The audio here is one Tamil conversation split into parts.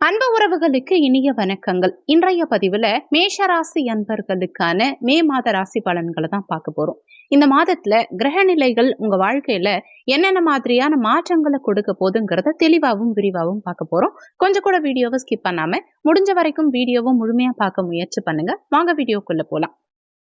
அன்பு உறவுகளுக்கு இனிய வணக்கங்கள். இன்றைய பதிவுல மேஷராசி அன்பர்களுக்கான மே மாத ராசி பலன்களை தான் பார்க்க போறோம். இந்த மாதத்துல கிரக நிலைகள் உங்க வாழ்க்கையில என்னென்ன மாதிரியான மாற்றங்களை கொடுக்க போதுங்கிறத தெளிவாகவும் விரிவாகவும் பார்க்க போறோம். கொஞ்சம் கூட வீடியோவை ஸ்கிப் பண்ணாம முடிஞ்ச வரைக்கும் வீடியோவை முழுமையா பார்க்க முயற்சி பண்ணுங்க. வாங்க வீடியோக்குள்ள போலாம்.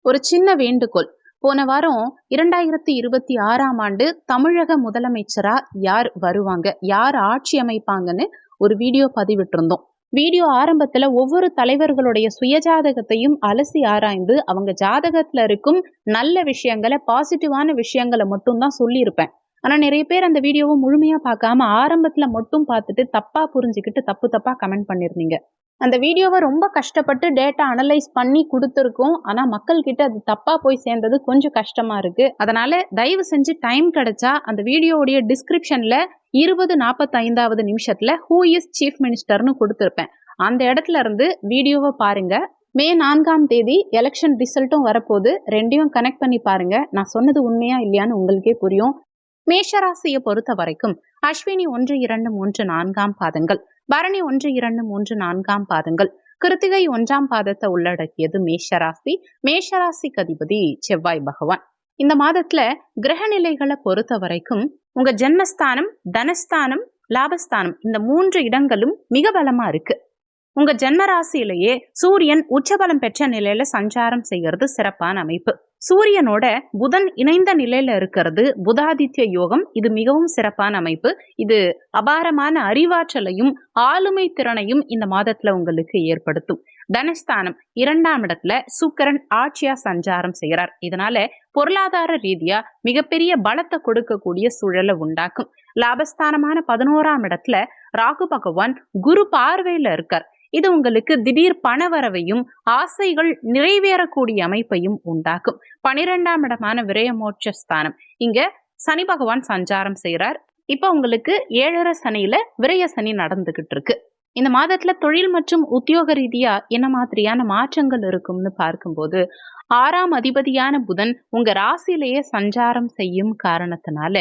ஒரு சின்ன வேண்டுகோள். போன வாரம் 2026ஆம் ஆண்டு தமிழக முதலமைச்சரா யார் வருவாங்க, யார் ஆட்சி அமைப்பாங்கன்னு ஒரு வீடியோ பதிவிட்டிருந்தோம். வீடியோ ஆரம்பத்துல ஒவ்வொரு தலைவர்களுடைய சுயஜாதகத்தையும் அலசி ஆராய்ந்து அவங்க ஜாதகத்துல இருக்கும் நல்ல விஷயங்களை, பாசிட்டிவான விஷயங்களை மட்டும் தான் சொல்லியிருப்பேன். ஆனா நிறைய பேர் அந்த வீடியோவை முழுமையா பார்க்காம ஆரம்பத்துல மட்டும் பார்த்துட்டு தப்பா புரிஞ்சுக்கிட்டு தப்பா கமெண்ட் பண்ணிருந்தீங்க. அந்த வீடியோவை ரொம்ப கஷ்டப்பட்டு டேட்டா அனலைஸ் பண்ணி கொடுத்துருக்கோம். ஆனா மக்கள் கிட்ட அது தப்பா போய் சேர்ந்தது கொஞ்சம் கஷ்டமா இருக்கு. அதனால தயவு செஞ்சு டைம் கிடைச்சா அந்த வீடியோவுடைய டிஸ்கிரிப்ஷன்ல 20:45 நிமிஷத்துல ஹூ இஸ் சீஃப் மினிஸ்டர்னு கொடுத்திருப்பேன். அந்த இடத்துல இருந்து வீடியோவை பாருங்க. மே 4ஆம் தேதி எலெக்ஷன் ரிசல்ட்டும் வரப்போது. ரெண்டையும் கனெக்ட் பண்ணி பாருங்க. நான் சொன்னது உண்மையா இல்லையான்னு உங்களுக்கே புரியும். மேஷராசியை பொறுத்த வரைக்கும் அஸ்வினி 1, 2, 3, 4ஆம் பாதங்கள், பரணி 1, 2, 3, 4ஆம் பாதங்கள், கிருத்திகை 1ஆம் பாதத்தை உள்ளடக்கியது மேஷராசி. மேஷராசிக்கு அதிபதி செவ்வாய் பகவான். இந்த மாதத்துல கிரக நிலைகளை பொறுத்த வரைக்கும் உங்க ஜென்மஸ்தானம், தனஸ்தானம், லாபஸ்தானம் இந்த 3 இடங்களும் மிக பலமா இருக்கு. உங்க ஜென்ம ராசியிலேயே சூரியன் உச்சபலம் பெற்ற நிலையில சஞ்சாரம் செய்யறது சிறப்பான அமைப்பு. சூரியனோட புதன் இணைந்த நிலையில இருக்கிறது புதாதித்ய யோகம். இது மிகவும் சிறப்பான அமைப்பு. இது அபாரமான அறிவாற்றலையும் ஆளுமை திறனையும் இந்த மாதத்துல உங்களுக்கு ஏற்படுத்தும். தனஸ்தானம் 2ஆம் இடத்துல சுக்கிரன் ஆட்சியா சஞ்சாரம் செய்கிறார். இதனால பொருளாதார ரீதியா மிகப்பெரிய பலத்தை கொடுக்கக்கூடிய சூழலை உண்டாக்கும். லாபஸ்தானமான 11ஆம் இடத்துல ராகு பகவான் குரு பார்வையில இருக்கார். இது உங்களுக்கு திடீர் பணவரவையும் ஆசைகள் நிறைவேறக்கூடிய அமைப்பையும் உண்டாக்கும். 12ஆம் இடமான விரயமோட்ச ஸ்தானம், இங்க சனி பகவான் சஞ்சாரம் செய்கிறார். இப்ப உங்களுக்கு 7.5 சனியில விரய சனி நடந்துகிட்டு இருக்கு. இந்த மாதத்துல தொழில் மற்றும் உத்தியோக ரீதியா என்ன மாதிரியான மாற்றங்கள் இருக்கும்னு பார்க்கும்போது 6ஆம் அதிபதியான புதன் உங்க ராசியிலேயே சஞ்சாரம் செய்யும் காரணத்தினால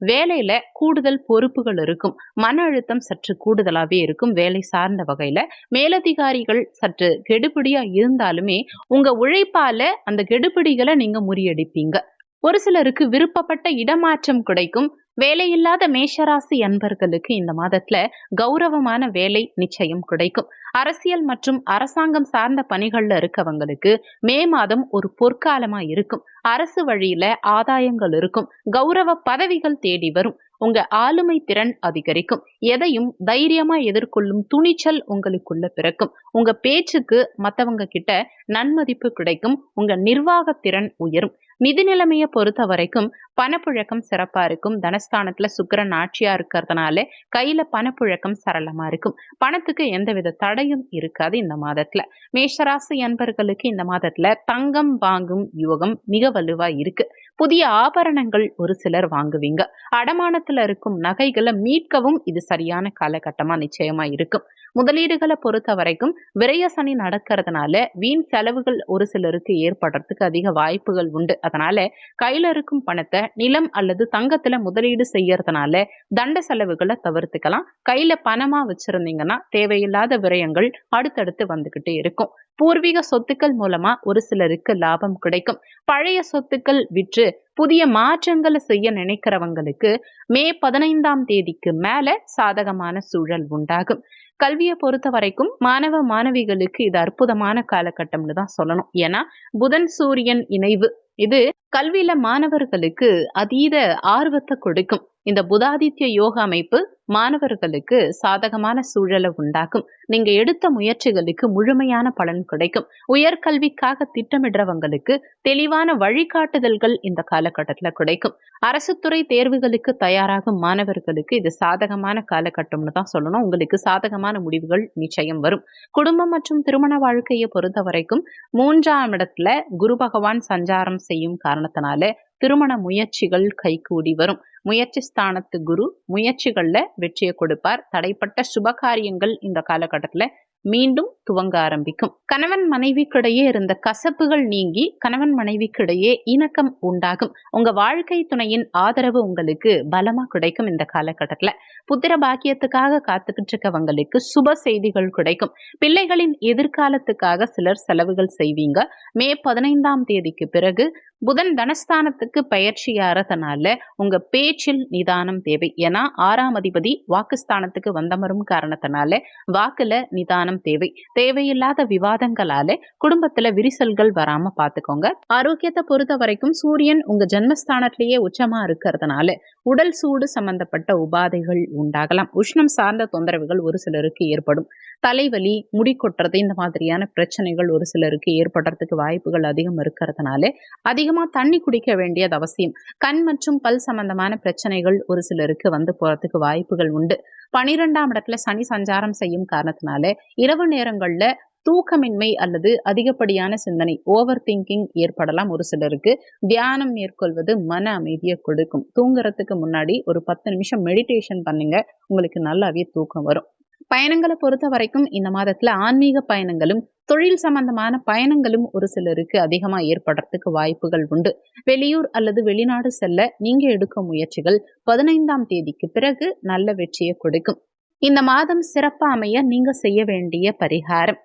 வேலையில கூடுதல் பொறுப்புகள் இருக்கும். மன அழுத்தம் சற்று கூடுதலாவே இருக்கும். வேலை சார்ந்த வகையில மேலதிகாரிகள் சற்று கெடுபிடியா இருந்தாலுமே உங்க உழைப்பால அந்த கெடுபிடிகளை நீங்க முறியடிப்பீங்க. ஒரு சிலருக்கு விருப்பப்பட்ட இடமாற்றம் கிடைக்கும். வேலையில்லாத மேஷராசி அன்பர்களுக்கு இந்த மாதத்துல கௌரவமான வேலை நிச்சயம் கிடைக்கும். அரசியல் மற்றும் அரசாங்கம் சார்ந்த பணிகள்ல இருக்கவங்களுக்கு மே மாதம் ஒரு பொற்காலமா இருக்கும். அரசு வழியில ஆதாயங்கள் இருக்கும். கௌரவ பதவிகள் தேடி வரும். உங்க ஆளுமை திறன் அதிகரிக்கும். எதையும் தைரியமா எதிர்கொள்ளும் துணிச்சல் உங்களுக்குள்ள பிறக்கும். உங்க பேச்சுக்கு மத்தவங்க கிட்ட நன்மதிப்பு கிடைக்கும். உங்க நிர்வாக திறன் உயரும். நிதி நிலைமையை பொறுத்த வரைக்கும் பணப்புழக்கம் சிறப்பா இருக்கும். தனஸ்தானத்துல சுக்கிரன் ஆட்சியா இருக்கிறதுனால கையில பணப்புழக்கம் சரளமா இருக்கும். பணத்துக்கு எந்தவித தடையும் இருக்காது. இந்த மாதத்துல மேஷராசி அன்பர்களுக்கு இந்த மாதத்துல தங்கம் வாங்கும் யோகம் மிக வலுவா இருக்கு. புதிய ஆபரணங்கள் ஒரு சிலர் வாங்குவீங்க. அடமானத்துல இருக்கும் நகைகளை மீட்கவும் இது சரியான காலகட்டமா நிச்சயமா இருக்கும். முதலீடுகளை பொறுத்த வரைக்கும் விரய சனி நடக்கிறதுனால வீண் செலவுகள் ஒரு சிலருக்கு ஏற்படுறதுக்கு அதிக வாய்ப்புகள் உண்டு. அதனால கையில இருக்கும் பணத்தை நிலம் அல்லது தங்கத்துல முதலீடு செய்யறதுனால தண்ட செலவுகளை தவிர்த்துக்கலாம். கையில பணமா வச்சிருந்தீங்கன்னா தேவையில்லாத விரயங்கள் அடுத்தடுத்து வந்துகிட்டே இருக்கும். பூர்வீக சொத்துக்கள் மூலமா ஒரு சிலருக்கு லாபம் கிடைக்கும். பழைய சொத்துக்கள் விற்று புதிய மாற்றங்களை செய்ய நினைக்கிறவங்களுக்கு மே 15ஆம் தேதிக்கு மேல சாதகமான சூழல் உண்டாகும். கல்வியை பொறுத்த வரைக்கும் மாணவ மாணவிகளுக்கு இது அற்புதமான காலகட்டம்னு தான் சொல்லணும். ஏன்னா புதன் சூரியன் இணைவு இது கல்வியில மாணவர்களுக்கு அதீத ஆர்வத்தை கொடுக்கும். இந்த புதாதித்ய யோக அமைப்பு மாணவர்களுக்கு சாதகமான சூழலை உண்டாக்கும். நீங்க எடுத்த முயற்சிகளுக்கு முழுமையான பலன் கிடைக்கும். உயர்கல்விக்காக திட்டமிடுறவங்களுக்கு தெளிவான வழிகாட்டுதல்கள் இந்த காலகட்டத்துல கிடைக்கும். அரசு துறை தேர்வுகளுக்கு தயாராகும் மாணவர்களுக்கு இது சாதகமான காலகட்டம்னு தான் சொல்லணும். உங்களுக்கு சாதகமான முடிவுகள் நிச்சயம் வரும். குடும்பம் மற்றும் திருமண வாழ்க்கையை பொறுத்த வரைக்கும் 3ஆம் இடத்துல குரு பகவான் சஞ்சாரம் செய்யும் காரணத்தினால திருமண முயற்சிகள் கைகூடி வரும். முயற்சி ஸ்தானத்து குரு முயற்சிகள்ல வெற்றியை கொடுப்பார். தடைப்பட்ட சுபகாரியங்கள் இந்த காலகட்டத்துல மீண்டும் துவங்க ஆரம்பிக்கும். கணவன் மனைவிக்கிடையே இருந்த கசப்புகள் நீங்கி கணவன் மனைவிக்கிடையே இணக்கம் உண்டாகும். உங்க வாழ்க்கை துணையின் ஆதரவு உங்களுக்கு பலமா கிடைக்கும். இந்த காலகட்டத்துல புத்திர பாக்கியத்துக்காக காத்துக்கிட்டு இருக்கவங்களுக்கு சுப செய்திகள் கிடைக்கும். பிள்ளைகளின் எதிர்காலத்துக்காக சிலர் செலவுகள் செய்வீங்க. மே 15ஆம் தேதிக்கு பிறகு புதன் தனஸ்தானத்துக்கு பயிற்சியாகிறதுனால உங்க பேச்சில் நிதானம் தேவை. ஏன்னா 6ஆம் அதிபதி வாக்குஸ்தானத்துக்கு வந்தமரும் காரணத்தினால வாக்குல நிதானம் தேவை. தேவையில்லாத விவாதங்களால குடும்பத்துல விரிசல்கள் வராம பாத்துக்கோங்க. ஆரோக்கியத்தை பொறுத்த வரைக்கும் சூரியன் உங்க ஜென்மஸ்தானத்திலேயே உச்சமா இருக்கிறதுனால உடல் சூடு சம்பந்தப்பட்ட உபாதைகள் உண்டாகலாம். உஷ்ணம் சார்ந்த தொந்தரவுகள் ஒரு சிலருக்கு ஏற்படும். தலைவலி, முடி கொட்டுறது, இந்த மாதிரியான பிரச்சனைகள் ஒரு சிலருக்கு ஏற்படுறதுக்கு வாய்ப்புகள் அதிகம் இருக்கிறதுனால அதிகமா தண்ணி குடிக்க வேண்டியது அவசியம். கண் மற்றும் பல் சம்பந்தமான பிரச்சனைகள் ஒரு சிலருக்கு வந்து போறதுக்கு வாய்ப்புகள் உண்டு. 12ஆம் இடத்துல சனி சஞ்சாரம் செய்யும் காரணத்தினால இரவு நேரங்கள்ல தூக்கமின்மை அல்லது அதிகப்படியான சிந்தனை, ஓவர் திங்கிங் ஏற்படலாம். ஒரு சிலருக்கு தியானம் மேற்கொள்வது மன அமைதியை கொடுக்கும். தூங்குறதுக்கு முன்னாடி ஒரு 10 நிமிஷம் மெடிடேஷன் பண்ணுங்க, உங்களுக்கு நல்லாவே தூக்கம் வரும். பயணங்களை பொறுத்த வரைக்கும் இந்த மாதத்துல ஆன்மீக பயணங்களும் தொழில் சம்பந்தமான பயணங்களும் ஒரு சிலருக்கு அதிகமா ஏற்படுறதுக்கு வாய்ப்புகள் உண்டு. வெளியூர் அல்லது வெளிநாடு செல்ல நீங்க எடுக்கும் முயற்சிகள் 15ஆம் தேதிக்கு பிறகு நல்ல வெற்றியை கொடுக்கும். இந்த மாதம் சிறப்பா அமைய நீங்க செய்ய வேண்டிய பரிகாரம்: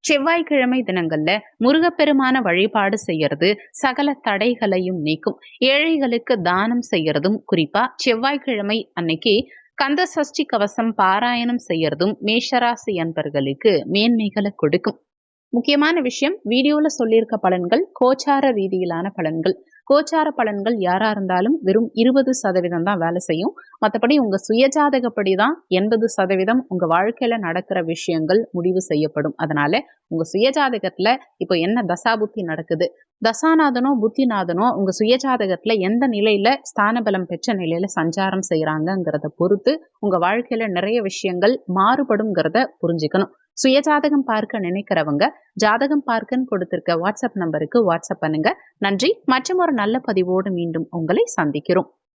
செவ்வாய்க்கிழமை தினங்கள்ல முருகப்பெருமான வழிபாடு செய்யறது சகல தடைகளையும் நீக்கும். ஏழைகளுக்கு தானம் செய்யறதும், குறிப்பா செவ்வாய்க்கிழமை அன்னைக்கு கந்த சஷ்டி கவசம் பாராயணம் செய்யறதும் மேஷராசி அன்பர்களுக்கு மேன்மைகளை கொடுக்கும். முக்கியமான விஷயம், வீடியோல சொல்லியிருக்க பலன்கள் கோச்சார ரீதியிலான பலன்கள். கோச்சார பலன்கள் யாரா இருந்தாலும் வெறும் 20% தான் வேலை செய்யும். மற்றபடி உங்க சுயஜாதகப்படி தான் 80% உங்க வாழ்க்கையில நடக்கிற விஷயங்கள் முடிவு செய்யப்படும். அதனால உங்க சுயஜாதகத்துல இப்போ என்ன தசாபுத்தி நடக்குது, தசாநாதனோ புத்திநாதனோ உங்க சுயஜாதகத்துல எந்த நிலையில ஸ்தான பலம் பெற்ற நிலையில சஞ்சாரம் செய்யறாங்கிறத பொறுத்து உங்க வாழ்க்கையில நிறைய விஷயங்கள் மாறுபடும்ங்கிறத புரிஞ்சுக்கணும். சுயஜாதகம் பார்க்க நினைக்கிறவங்க ஜாதகம் பார்க்கன்னு கொடுத்திருக்க வாட்ஸ்அப் நம்பருக்கு வாட்ஸ்அப் பண்ணுங்க. நன்றி. மற்றும் ஒரு நல்ல பதிவோடு மீண்டும் உங்களை சந்திக்கிறோம்.